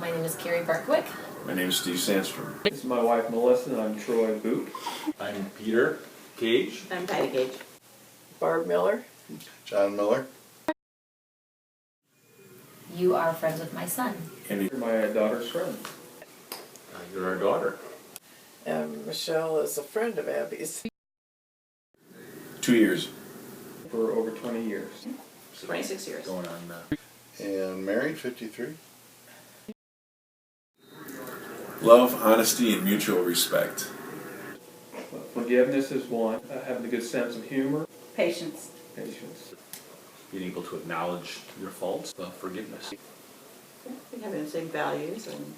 My name is Carrie Barkwick. My name is Steve Sandstrom. This is my wife Melissa, and I'm Troy Boot. I'm Peter Gage. I'm Patty Gage. Barb Miller. John Miller. You are friends with my son. And you're my daughter's friend. You're our daughter. And Michelle is a friend of Abby's. 2 years. For over 20 years. 26 years. Going on. And married, 53. Love, honesty, and mutual respect. Forgiveness is one. Having a good sense of humor. Patience. Patience. Being able to acknowledge your faults, forgiveness. I think having the same values and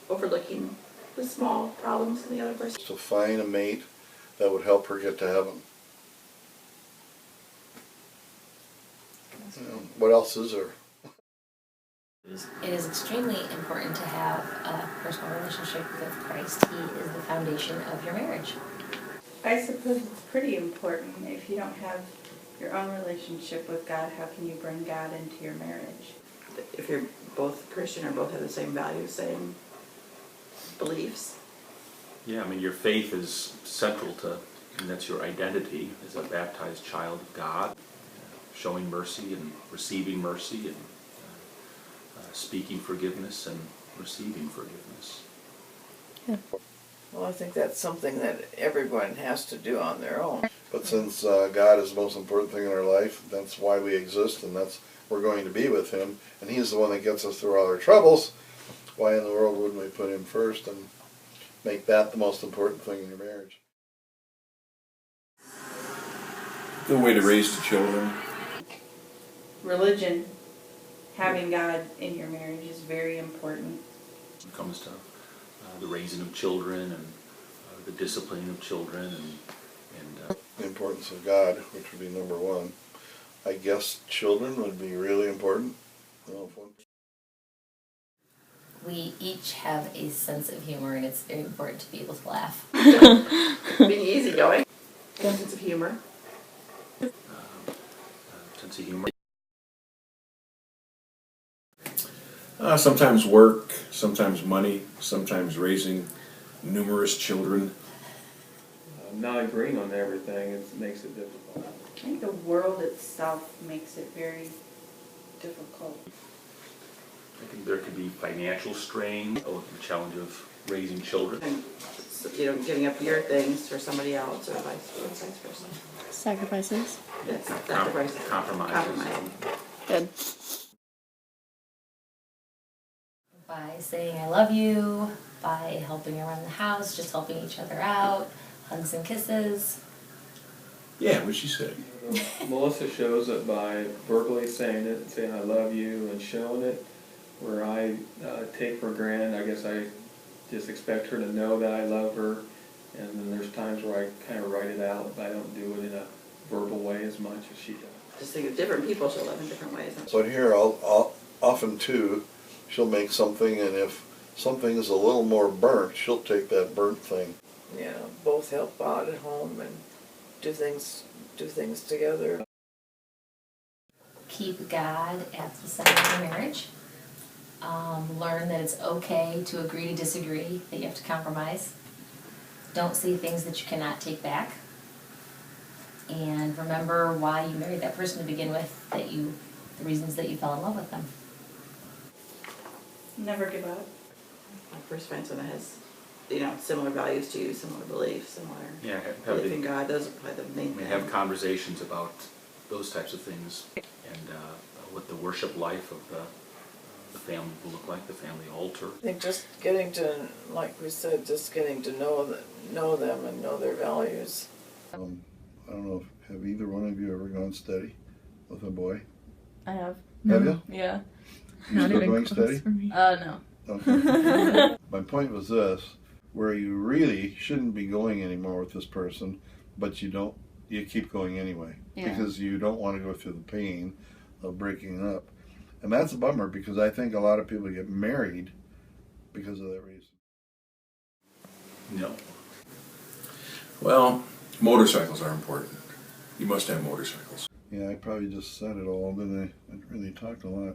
overlooking the small problems in the other person. To find a mate that would help her get to heaven. What else is there? It is extremely important to have a personal relationship with Christ. He is the foundation of your marriage. I suppose it's pretty important. If you don't have your own relationship with God, how can you bring God into your marriage? If you're both Christian or both have the same values, same beliefs. Yeah, I mean, your faith is central to, and that's your identity as a baptized child of God, showing mercy and receiving mercy and speaking forgiveness and receiving forgiveness. Yeah. Well, I think that's something that everyone has to do on their own. But since God is the most important thing in our life, that's why we exist, and that's we're going to be with Him, and He's the one that gets us through all our troubles. Why in the world wouldn't we put Him first and make that the most important thing in your marriage? The way to raise the children. Religion, having God in your marriage is very important. When it comes to the raising of children and the disciplining of children and The importance of God, which would be number one. I guess children would be really important. We each have a sense of humor, and it's very important to be able to laugh. Being easygoing. Sense of humor. sense of humor. Sometimes work, sometimes money, sometimes raising numerous children. Not agreeing on everything makes it difficult. I think the world itself makes it very difficult. I think there could be financial strain, the challenge of raising children. And, giving up your things for somebody else or vice versa. Sacrifices. Yes, sacrifices. Compromises. Good. By saying I love you, by helping around the house, just helping each other out, hugs and kisses. Yeah, what she said. Melissa shows it by verbally saying it, saying I love you, and showing it. Where I take for granted, I guess I just expect her to know that I love her, and then there's times where I kind of write it out, but I don't do it in a verbal way as much as she does. Just think of different people show love in different ways. So here, I'll often too, she'll make something, and if something is a little more burnt, she'll take that burnt thing. You know, both help out at home and do things together. Keep God at the center of your marriage. Learn that it's okay to agree to disagree, that you have to compromise. Don't say things that you cannot take back. And remember why you married that person to begin with, the reasons that you fell in love with them. Never give up. My first friend someone has, similar values to you, similar beliefs, similar belief in God. Those are probably the main things. Have conversations about those types of things and what the worship life of the family will look like, the family altar. I think just getting to, like we said, just getting to know them and know their values. I don't know, have either one of you ever gone steady with a boy? I have. Have you? Yeah. You still going steady? No. Okay. My point was this, where you really shouldn't be going anymore with this person, but you keep going anyway. Yeah. Because you don't want to go through the pain of breaking up. And that's a bummer, because I think a lot of people get married because of that reason. No. Well, motorcycles are important. You must have motorcycles. Yeah, I probably just said it all, didn't I? I really talked a lot.